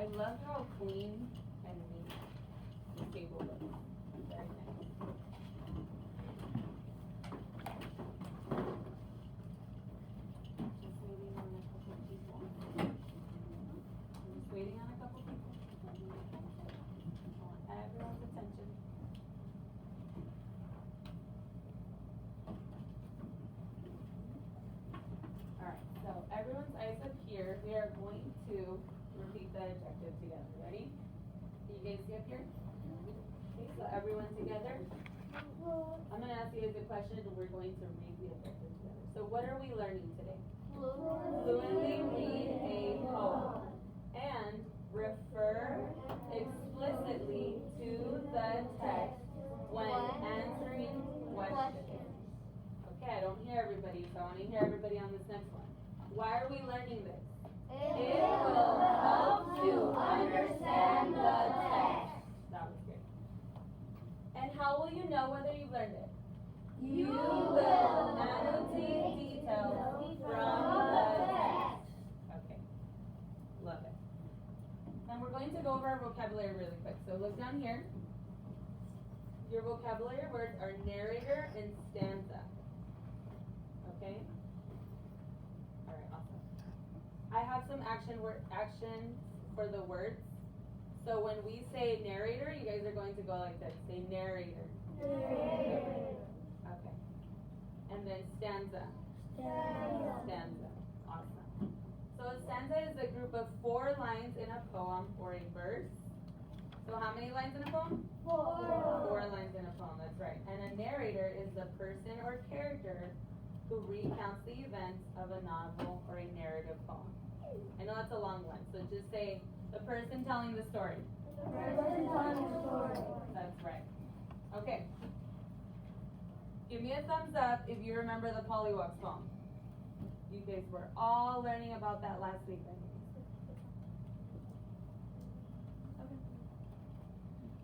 I love how clean and neat the table looks. Very nice. Just waiting on a couple people. I'm just waiting on a couple people. I want everyone's attention. Alright, so everyone's eyes up here. We are going to repeat the adjective together. Ready? Can you guys see up here? Okay, so everyone together. I'm going to ask you guys a question and we're going to read the adjective together. So what are we learning today? Fluently read a poem and refer explicitly to the text when answering questions. Okay, I don't hear everybody, so I want to hear everybody on this next one. Why are we learning this? It will help to understand the text. That was good. And how will you know whether you've learned it? You will annotate details from the text. Okay, love it. And we're going to go over our vocabulary really quick. So look down here. Your vocabulary words are narrator and stanza. Okay? Alright, awesome. I have some actions for the words. So when we say narrator, you guys are going to go like this. Say narrator. Narrator. Okay. And then stanza. Stanza. Awesome. So a stanza is a group of 4 lines in a poem or a verse. So how many lines in a poem? 4. 4 lines in a poem, that's right. And a narrator is the person or character who recounts the events of a novel or a narrative poem. I know that's a long one, so just say the person telling the story. The person telling the story. That's right. Okay. Give me a thumbs up if you remember the Pollywog's poem. You guys were all learning about that last week, I think. Okay.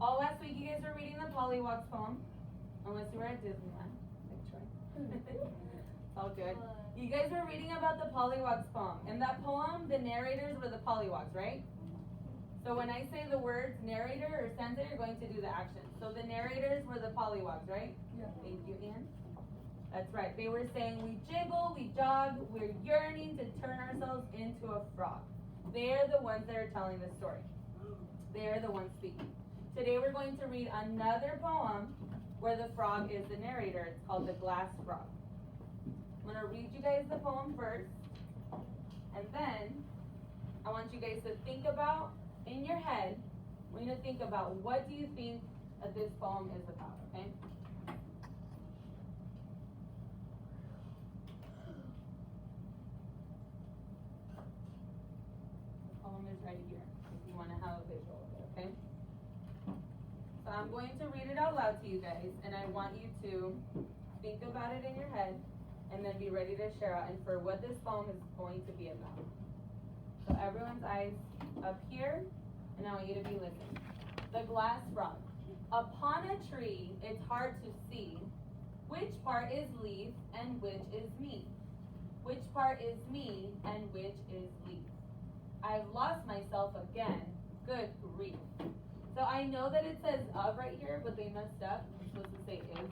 All last week you guys were reading the Pollywog's poem, unless you were at Disneyland, like Troy. It's all good. You guys were reading about the Pollywog's poem. In that poem, the narrators were the Pollywogs, right? So when I say the words narrator or stanza, you're going to do the action. So the narrators were the Pollywogs, right? Yeah. Thank you, Ian. That's right. They were saying we jiggle, we jog, we're yearning to turn ourselves into a frog. They're the ones that are telling the story. They're the ones speaking. Today we're going to read another poem where the frog is the narrator. It's called The Glass Frog. I'm going to read you guys the poem first, and then I want you guys to think about, in your head, we're going to think about what do you think that this poem is about, okay? The poem is right here, if you want to have a visual of it, okay? So I'm going to read it out loud to you guys, and I want you to think about it in your head, and then be ready to share out and for what this poem is going to be about. So everyone's eyes up here, and I want you to be listening. The Glass Frog. Upon a tree, it's hard to see which part is leaf and which is me. Which part is me and which is leaf. I've lost myself again. Good grief. So I know that it says of right here, but they messed up. It's supposed to say is.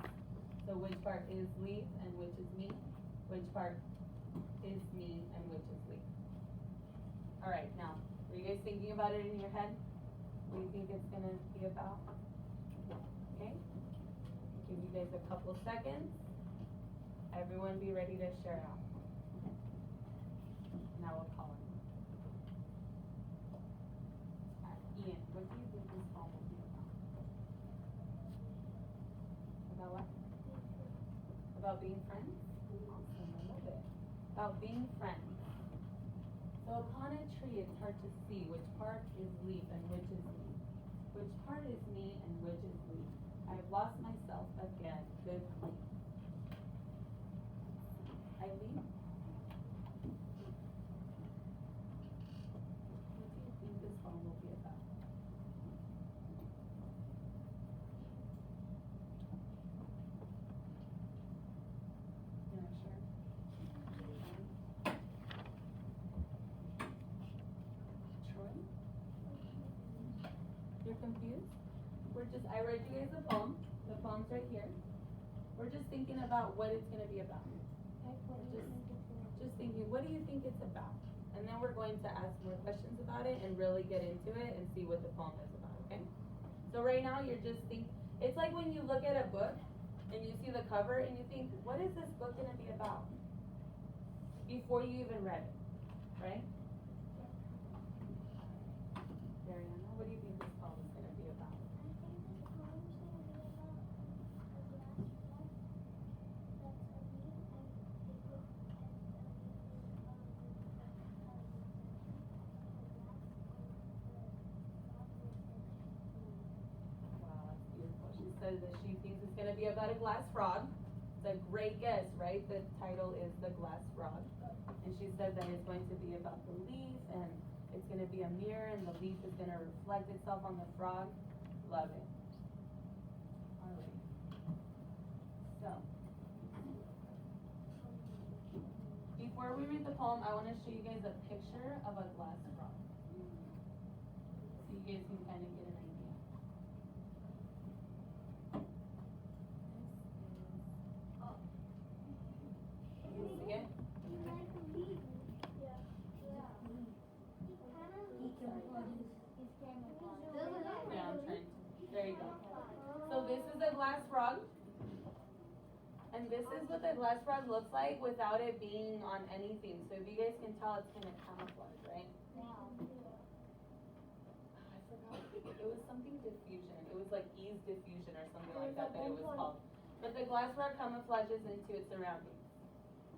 So which part is leaf and which is me? Which part is me and which is leaf? Alright, now, are you guys thinking about it in your head? What do you think it's going to be about? Okay? Give you guys a couple seconds. Everyone be ready to share out. Now we'll call him. Ian, what do you think this poem will be about? About what? About being friends? Awesome, I love it. About being friends. So upon a tree it's hard to see which part is leaf and which is me. Which part is me and which is leaf. I've lost myself again. Good grief. Eileen? What do you think this poem will be about? You're not sure? Troy? confused? I read you guys a poem. The poem's right here. We're just thinking about what it's gonna be about. Just thinking, what do you think it's about? And then we're going to ask more questions about it and really get into it and see what the poem is about, okay? So right now you're just thinking, it's like when you look at a book and you see the cover and you think, what is this book gonna be about? Before you even read it, right? Mariana, what do you think this poem is gonna be about? Wow, that's beautiful. She said that she thinks it's gonna be about a glass frog. It's a great guess, right? The title is The Glass Frog. And she said that it's going to be about the leaf and it's gonna be a mirror and the leaf is gonna reflect itself on the frog. Love it. Alright. So, before we read the poem, I wanna show you guys a picture of a glass frog. So you guys can kind of get an idea. You see it? Yeah, I'm trying to. There you go. So this is a glass frog. And this is what the glass frog looks like without it being on anything. So if you guys can tell, it's kind of camouflage, right? I forgot. It was something diffusion. It was like ease diffusion or something like that it was called. But the glass frog camouflages into its surroundings.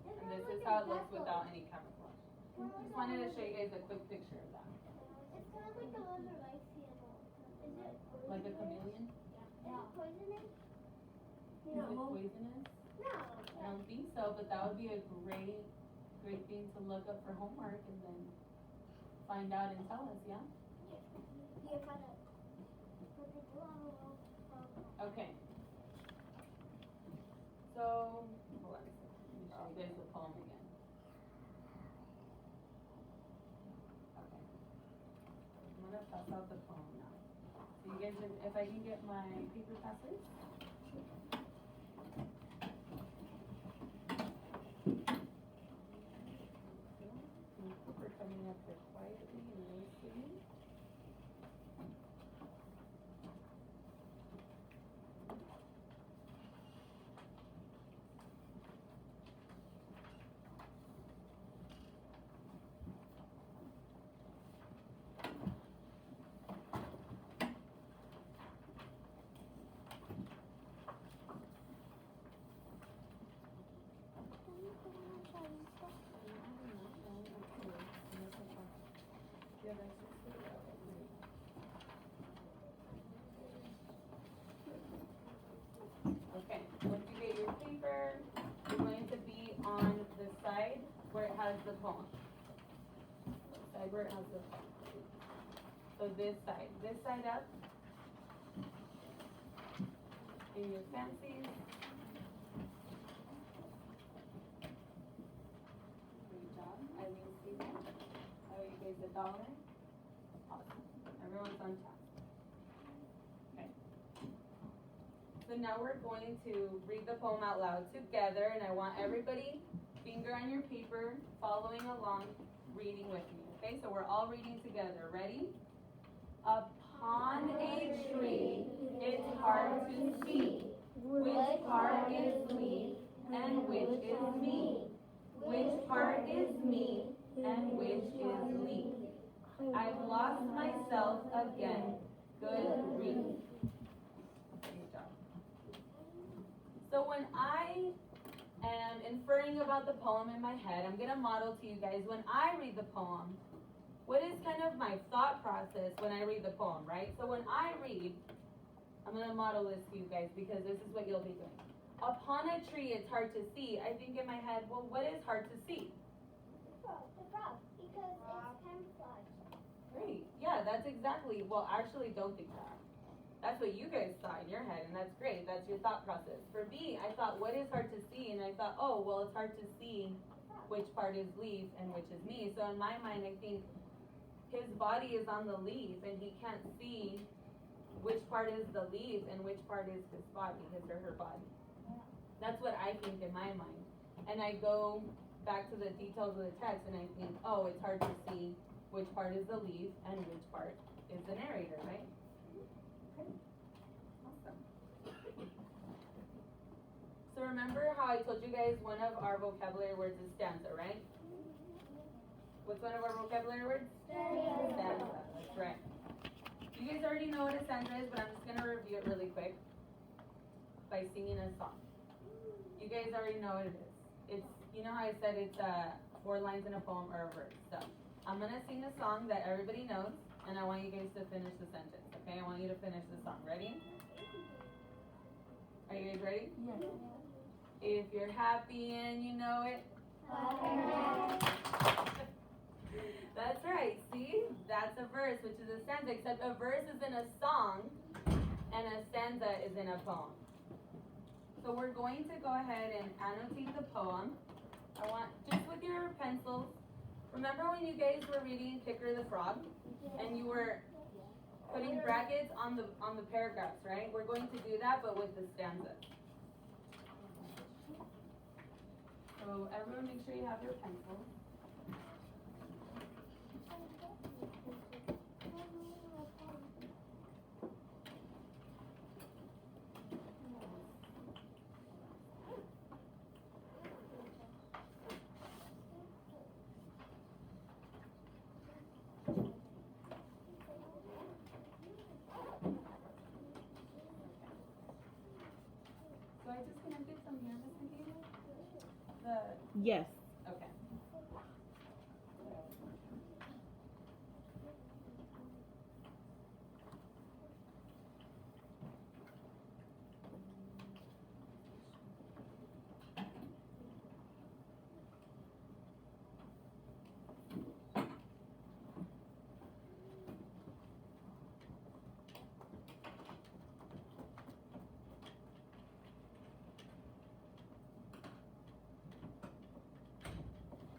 And this is how it looks without any camouflage. Just wanted to show you guys a quick picture of that. It's kind of like a little life animal. Is it poisonous? Like a chameleon? Is it poisonous? Is it poisonous? No. I don't think so, but that would be a great thing to look up for homework and then find out and tell us, yeah? Yeah, kind of. Okay. So, hold on a second. Let me show you guys the poem again. Okay. I'm gonna pass out the poem now. So you guys, if I can get my paper passers. We're coming up here quietly and listening. Okay, once you get your paper, you're going to be on the side where it has the poem. The side where it has the poem. So this side up. In your fancies. Great job. I will see that. I owe you guys $1. Awesome. Everyone's on task. Okay. So now we're going to read the poem out loud together, and I want everybody, finger on your paper, following along, reading with me. Okay, so we're all reading together. Ready? Upon a tree, it's hard to see which part is leaf and which is me. Which part is me and which is leaf. I've lost myself again. Good grief. Good job. So when I am inferring about the poem in my head, I'm going to model to you guys when I read the poem, what is kind of my thought process when I read the poem, right? So when I read, I'm going to model this to you guys because this is what you'll be doing. Upon a tree, it's hard to see. I think in my head, well, what is hard to see? The frog, because it's camouflage. Great. Yeah, that's exactly, well, actually, don't think that. That's what you guys thought in your head, and that's great. That's your thought process. For me, I thought, what is hard to see? And I thought, oh, well, it's hard to see which part is leaf and which is me. So in my mind, I think his body is on the leaf, and he can't see which part is the leaf and which part is his body, his or her body. That's what I think in my mind. And I go back to the details of the text and I think, oh, it's hard to see which part is the leaf and which part is the narrator, right? Okay. Awesome. So remember how I told you guys one of our vocabulary words is stanza, right? What's one of our vocabulary words? Stanza. That's right. You guys already know what a stanza is, but I'm just going to review it really quick by singing a song. You guys already know what it is. It's, you know how I said it's 4 lines in a poem or a verse. So I'm going to sing a song that everybody knows, and I want you guys to finish the sentence, okay? I want you to finish the song. Ready? Are you guys ready? Yes. If you're happy and you know it. That's right, see? That's a verse, which is a stanza, except a verse is in a song and a stanza is in a poem. So we're going to go ahead and annotate the poem. I want, just with your pencils, remember when you guys were reading Kicker the Frog and you were putting brackets on the paragraphs, right? We're going to do that, but with the stanza. So everyone make sure you have your pencils. So I disconnected from here, Miss Nikita? Yes. Okay.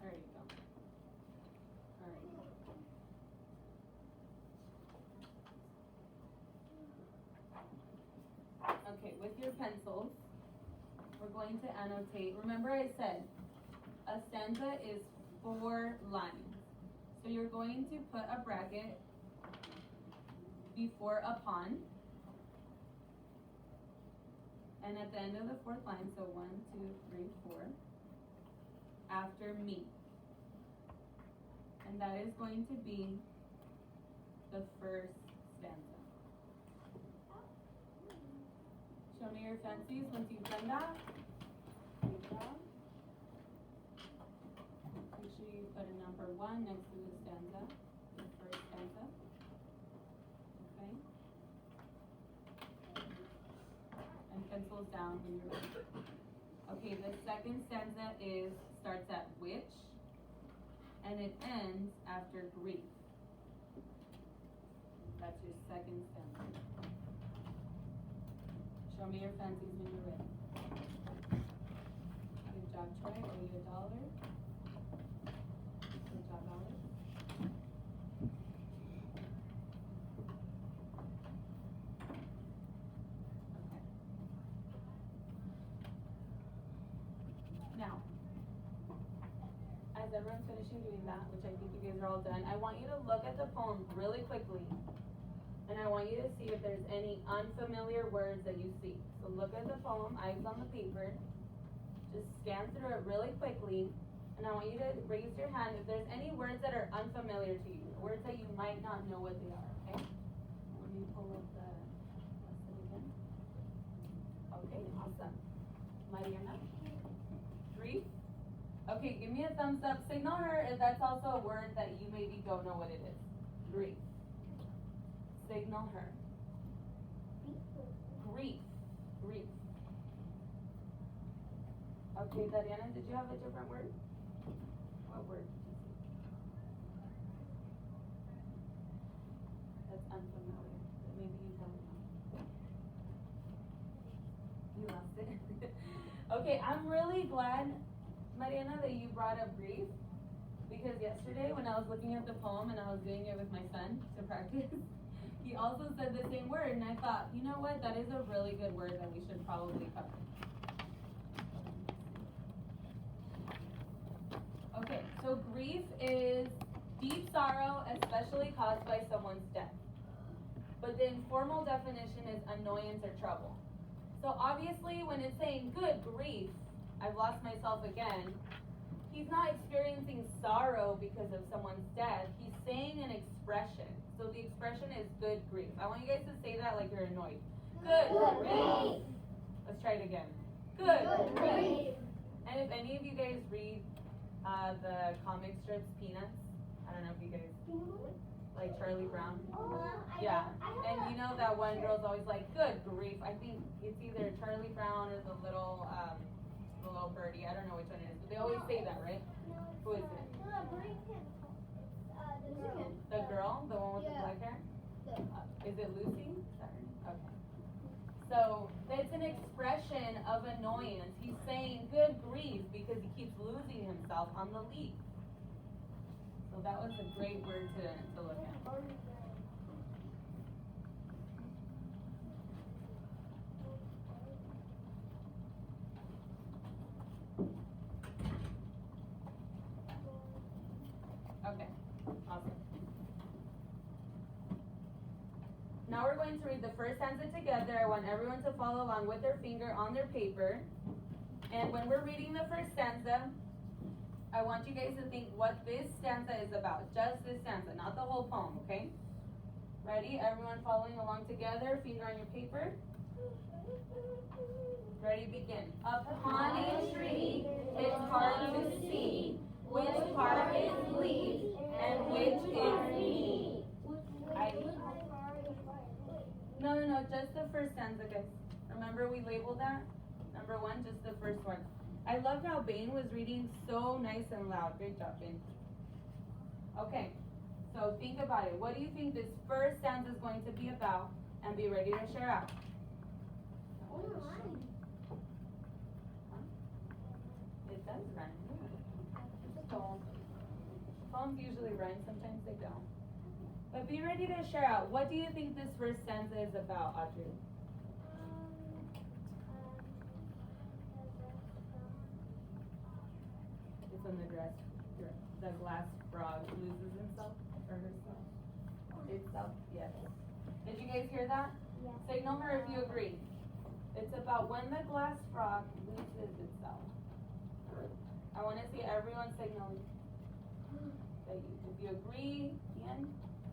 There you go. All right. Okay, with your pencils, we're going to annotate. Remember I said a stanza is 4 lines. So you're going to put a bracket before upon. And at the end of the 4th line, so 1, 2, 3, 4, after me. And that is going to be the first stanza. Show me your fancies once you've done that. Good job. Make sure you put a number 1 next to the stanza, the first stanza. Okay? And pencils down when you're ready. Okay, the second stanza starts at which, and it ends after grief. That's your second stanza. Show me your fancies when you're ready. Good job, Troy. Owe you $1. Good job, Alex. Okay. Now, as everyone's finishing doing that, which I think you guys are all done, I want you to look at the poem really quickly. And I want you to see if there's any unfamiliar words that you see. So look at the poem, eyes on the paper. Just scan through it really quickly. And I want you to raise your hand if there's any words that are unfamiliar to you. Words that you might not know what they are, okay? Let me pull up the lesson again. Okay, awesome. Mariana? Grief? Okay, give me a thumbs up. Signal her if that's also a word that you maybe don't know what it is. Grief. Signal her. Grief. Grief. Okay, Dariana, did you have a different word? What word did you see? That's unfamiliar. That maybe you don't know. You lost it. Okay, I'm really glad, Mariana, that you brought up grief. Because yesterday when I was looking at the poem and I was doing it with my son to practice, he also said the same word, and I thought, you know what, that is a really good word that we should probably cover. Okay, so grief is deep sorrow, especially caused by someone's death. But the informal definition is annoyance or trouble. So obviously, when it's saying good grief, I've lost myself again, he's not experiencing sorrow because of someone's death. He's saying an expression. So the expression is good grief. I want you guys to say that like you're annoyed. Good grief. Let's try it again. Good grief. And if any of you guys read the comic strips Peanuts, I don't know if you guys like Charlie Brown. Yeah. And you know that one girl's always like, good grief. I think it's either Charlie Brown or the little birdie. I don't know which one it is, but they always say that, right? Who is it? The girl, the one with the black hair? Is it Lucy? Is that her name? Okay. So it's an expression of annoyance. He's saying good grief because he keeps losing himself on the leaf. So that was a great word to look at. Okay, awesome. Now we're going to read the first stanza together. I want everyone to follow along with their finger on their paper. And when we're reading the first stanza, I want you guys to think what this stanza is about. Just this stanza, not the whole poem, okay? Ready? Everyone following along together, finger on your paper. Ready, begin. Upon a tree, it's hard to see which part is leaf and which is me. No, just the first stanza, guys. Remember we labeled that? Number one, just the first one. I loved how Bane was reading so nice and loud. Great job, Bane. Okay, so think about it. What do you think this first stanza is going to be about? And be ready to share out. It does rhyme. Poems usually rhyme, sometimes they don't. But be ready to share out. What do you think this first stanza is about, Audrey? It's on the dress. The glass frog loses himself or herself. Itself, yes. Did you guys hear that? Yes. Signal her if you agree. It's about when the glass frog loses itself. I want to see everyone signaling. If you agree, Ian,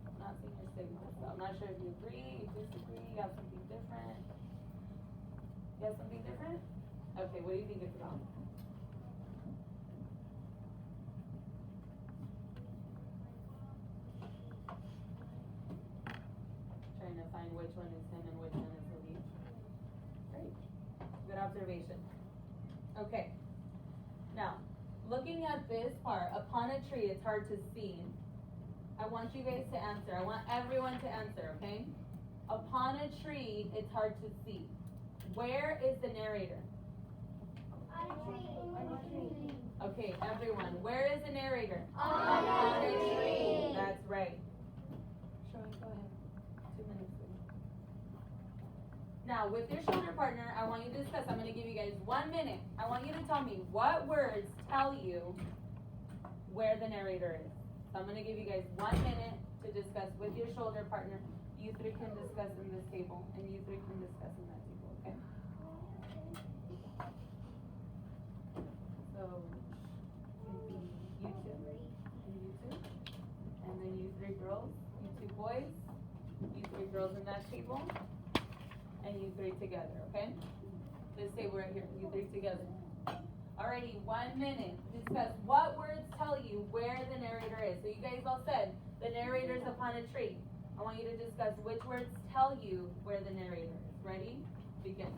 I'm not seeing your signal. So I'm not sure if you agree, you disagree, you have something different. You have something different? Okay, what do you think it's about? Trying to find which one is him and which one is the leaf. Great. Good observation. Okay. Now, looking at this part, upon a tree, it's hard to see. I want you guys to answer. I want everyone to answer, okay? Upon a tree, it's hard to see. Where is the narrator? On a tree. Okay, everyone. Where is the narrator? On a tree. That's right. Showing, go ahead. 2 minutes. Now, with your shoulder partner, I want you to discuss. I'm going to give you guys 1 minute. I want you to tell me what words tell you where the narrator is. So I'm going to give you guys 1 minute to discuss with your shoulder partner. You three can discuss in this table, and you three can discuss in that table, okay? So, it could be you two, and then you three girls, you two boys, you three girls in that table, and you three together, okay? This table right here, you three together. Alrighty, 1 minute. Discuss what words tell you where the narrator is. So you guys all said the narrator's upon a tree. I want you to discuss which words tell you where the narrator is. Ready? Begin.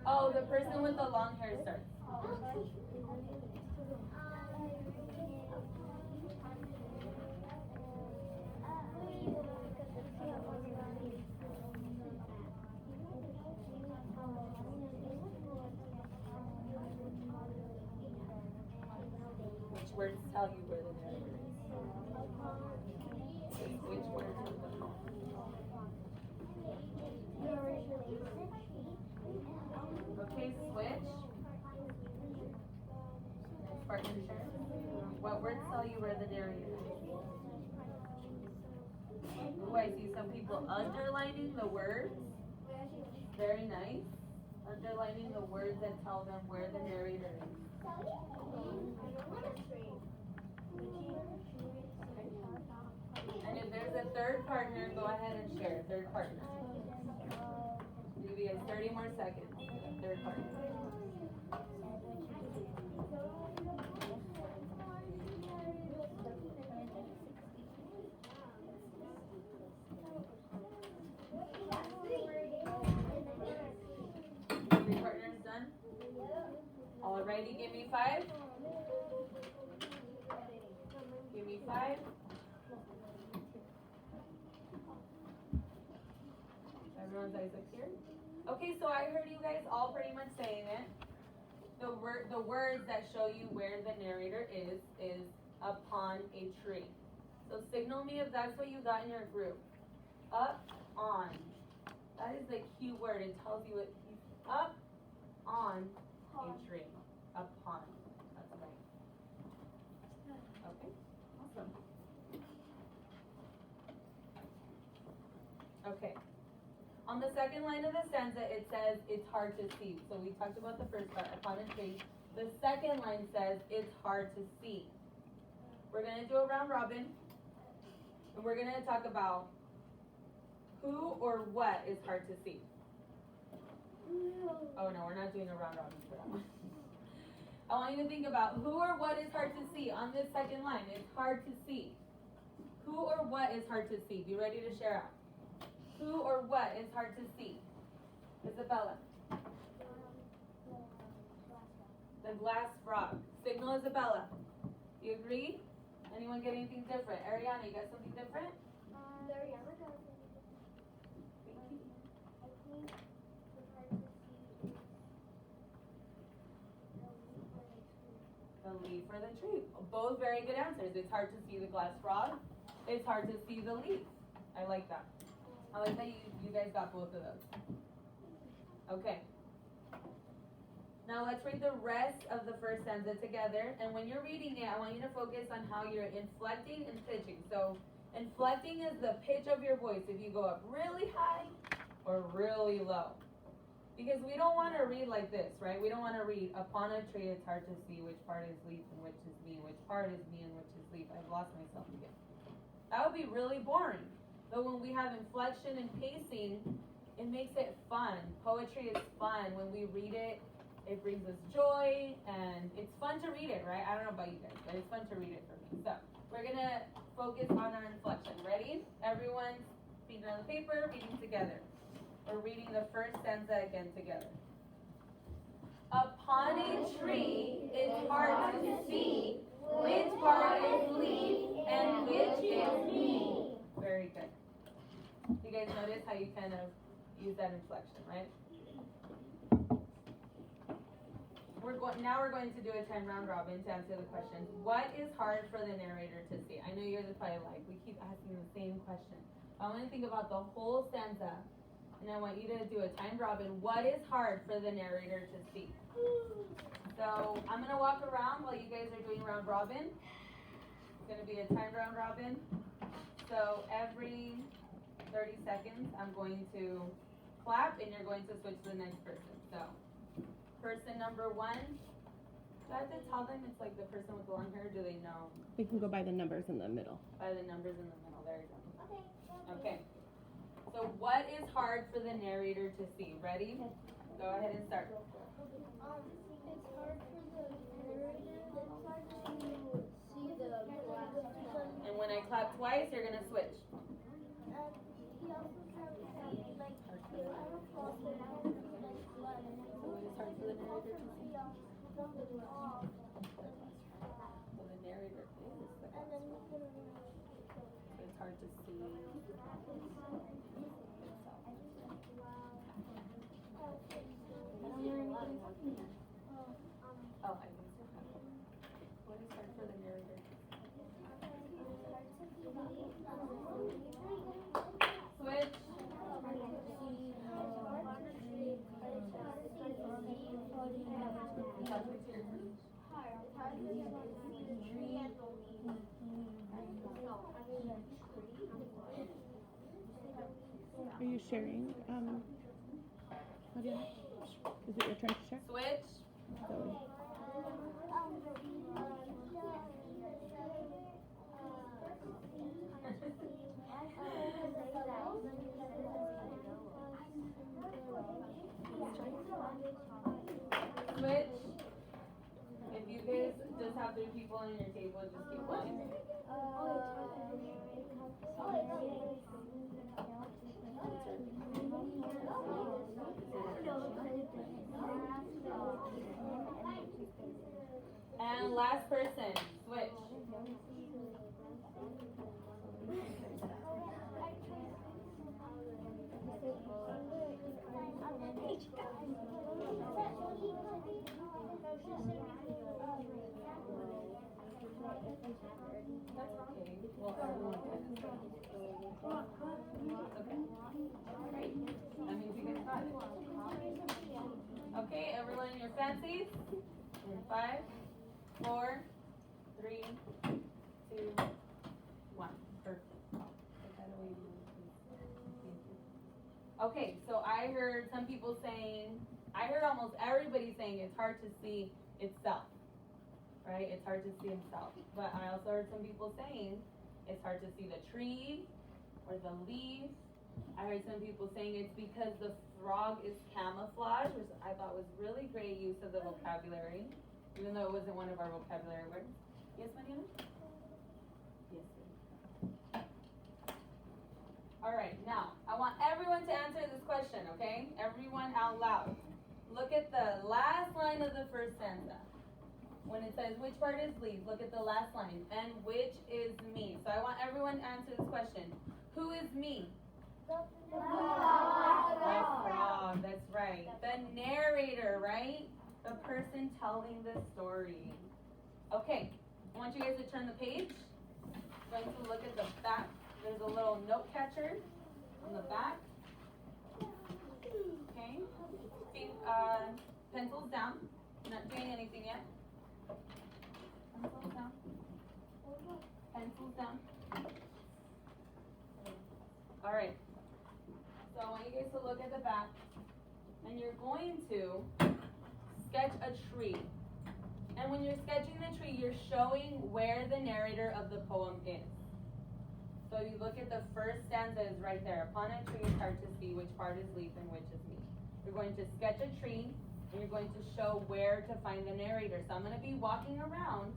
Oh, the person with the long hair starts. words tell you where the narrator is? Which words are the Okay, switch. Next partner share. What words tell you where the narrator is? Ooh, I see some people underlining the words. Very nice. Underlining the words that tell them where the narrator is. Okay. And if there's a third partner, go ahead and share. Third partner. I'll give you guys 30 more seconds. Third partner. Three partners done? Alrighty, give me 5. Give me 5. Everyone's eyes up here. Okay, so I heard you guys all pretty much saying it. The words that show you where the narrator is upon a tree. So signal me if that's what you got in your group. Up, on. That is the key word. It tells you it. Up, on a tree. Upon. That's right. Okay, awesome. Okay. On the second line of the stanza, it says it's hard to see. So we talked about the first part, upon a tree. The second line says it's hard to see. We're going to do a round robin. And we're going to talk about who or what is hard to see. Oh no, we're not doing a round robin for that one. I want you to think about who or what is hard to see on this second line. It's hard to see. Who or what is hard to see? Be ready to share out. Who or what is hard to see? Isabella. The glass frog. Signal Isabella. You agree? Anyone get anything different? Ariana, you got something different? Ariana does. Thank you. I think it's hard to see The leaf or the tree. Both very good answers. It's hard to see the glass frog. It's hard to see the leaf. I like that. I like that you guys got both of those. Okay. Now let's read the rest of the first stanza together. And when you're reading it, I want you to focus on how you're inflecting and pitching. So inflecting is the pitch of your voice. If you go up really high or really low. Because we don't want to read like this, right? We don't want to read, upon a tree it's hard to see which part is leaf and which is me, which part is me and which is leaf. I've lost myself again. That would be really boring. But when we have inflection and pacing, it makes it fun. Poetry is fun. When we read it, it brings us joy, and it's fun to read it, right? I don't know about you guys, but it's fun to read it for me. So we're going to focus on our inflection. Ready? Everyone's finger on the paper, reading together. We're reading the first stanza again together. Upon a tree, it's hard to see which part is leaf and which is me. Very good. You guys notice how you kind of use that inflection, right? Now we're going to do a 10 round robin to answer the questions. What is hard for the narrator to see? I know you guys are probably like, we keep asking the same question. I want to think about the whole stanza, and I want you to do a timed robin. What is hard for the narrator to see? So I'm going to walk around while you guys are doing round robin. It's going to be a timed round robin. So every 30 seconds, I'm going to clap, and you're going to switch to the next person. So person number 1. Do I have to tell them it's like the person with the long hair? Do they know? We can go by the numbers in the middle. By the numbers in the middle. There you go. Okay. Okay. So what is hard for the narrator to see? Ready? Go ahead and start. It's hard for the narrator to see the glass. And when I clap twice, you're going to switch. He also can't see, like, the waterfalls that have, like, blood. So what is hard for the narrator to see? From the wall. So the narrator is the And glass. then he can, So it's hard to see itself. I don't hear anybody talking yet. Oh, I think so. What is hard for the narrator Are you sharing? Nadia? Is it your turn to share? Switch. Zoe. Switch. If you guys just have 3 people on your table, just keep going. And last person, switch. That's okay. Well, everyone can. Okay. Great. That means you guys got it. Okay, everyone in your fancies. In 5, 4, 3, 2, 1. Perfect. Put that away, please. Thank you. Okay, so I heard some people saying, I heard almost everybody saying it's hard to see itself. Right? It's hard to see himself. But I also heard some people saying it's hard to see the tree or the leaf. I heard some people saying it's because the frog is camouflage, which I thought was really great use of the vocabulary, even though it wasn't one of our vocabulary words. Yes, Mariana? Yes, sir. All right, now, I want everyone to answer this question, okay? Everyone out loud. Look at the last line of the first stanza. When it says, which part is leaf? Look at the last line. And which is me? So I want everyone to answer this question. Who is me? The The frog, that's right. The narrator, right? The person telling the story. Okay, I want you guys to turn the page. I'm going to look at the back. There's a little note catcher on the back. Okay, pencils down. I'm not doing anything yet. Pencils down. Pencils down. All right. So I want you guys to look at the back, and you're going to sketch a tree. And when you're sketching the tree, you're showing where the narrator of the poem is. So you look at the first stanza is right there. Upon a tree, it's hard to see which part is leaf and which is me. You're going to sketch a tree, and you're going to show where to find the narrator. So I'm going to be walking around,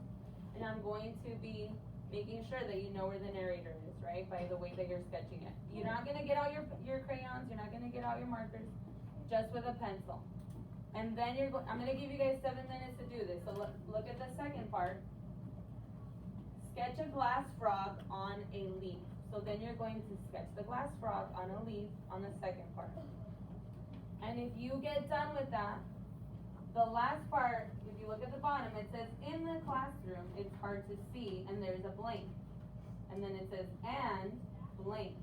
and I'm going to be making sure that you know where the narrator is, right? By the way that you're sketching it. You're not going to get out your crayons, you're not going to get out your markers, just with a pencil. And then I'm going to give you guys 7 minutes to do this. So look at the second part. Sketch a glass frog on a leaf. So then you're going to sketch the glass frog on a leaf on the second part. And if you get done with that, the last part, if you look at the bottom, it says, in the classroom, it's hard to see, and there's a blank. And then it says, and blank.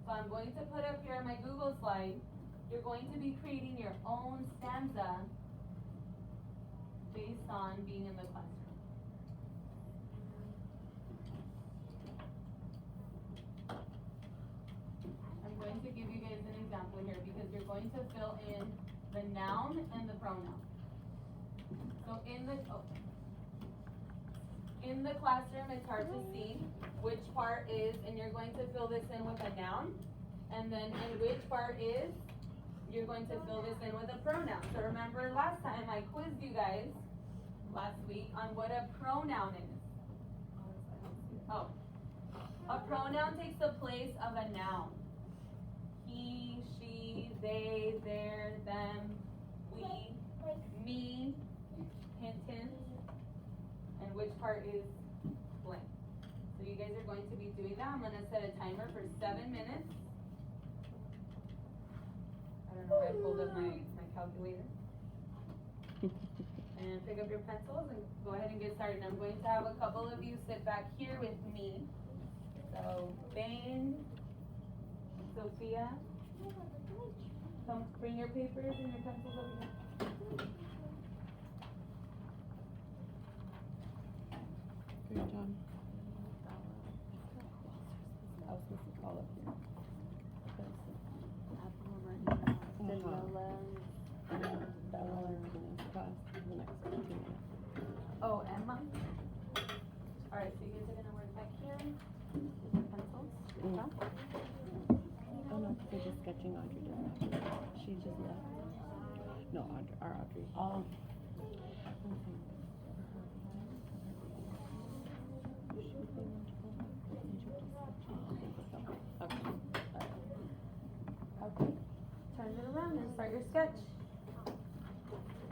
So I'm going to put up here on my Google slide, you're going to be creating your own stanza based on being in the classroom. I'm going to give you guys an example here because you're going to fill in the noun and the pronoun. So in the classroom, it's hard to see which part is, and you're going to fill this in with a noun, and then in which part is, you're going to fill this in with a pronoun. So remember last time I quizzed you guys last week on what a pronoun is. Oh, a pronoun takes the place of a noun. He, she, they, their, them, we, me, hint, hint, and which part is blank. So you guys are going to be doing that. I'm going to set a timer for 7 minutes. I don't know why I pulled up my calculator. And pick up your pencils and go ahead and get started. I'm going to have a couple of you sit back here with me. So, Bane, Sophia, come bring your papers and your pencils over here. Great job. I was supposed to call up here. Oh, Emma? Alright, so you guys are gonna work back here with your pencils. Oh no, they're just sketching. Audrey doesn't have to. She just left. No, Audrey, our Audrey. Oh. Okay. Okay. Turn it around and start your sketch.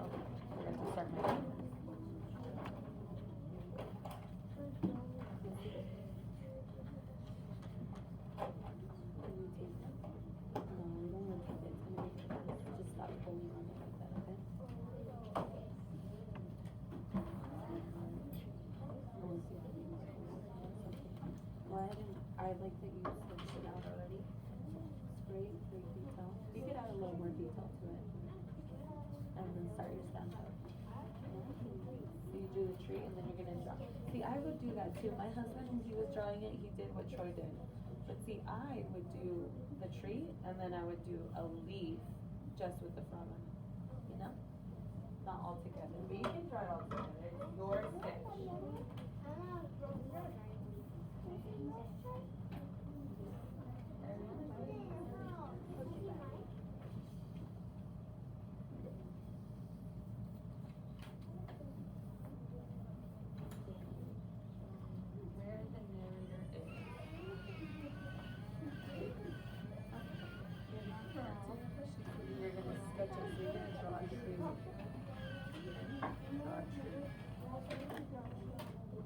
Okay, we're going to start now. Go ahead and I like that you sketched it out already. It's great detail. You could add a little more detail to it. And then start your stand up. So you do the tree and then you're gonna draw. See, I would do that too. My husband, when he was drawing it, he did what Troy did. But see, I would do the tree and then I would do a leaf just with the flower. You know? Not all together. But you can draw it all together. It's your sketch. Where the narrator is. You're gonna sketch it, so you're gonna draw a tree. Draw a tree. A tree, yep, you're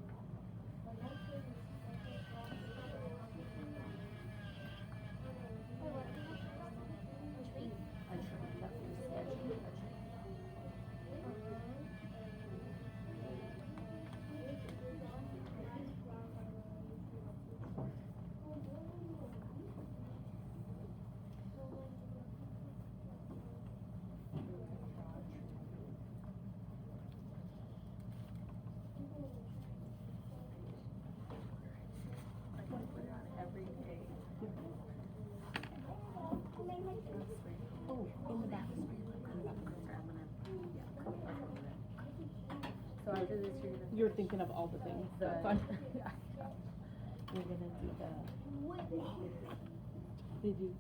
sketching a tree. I can put it on every page. Oh, in the back. So after this, you're gonna. You're thinking of all the things. That's fun. You're gonna do the. Did you?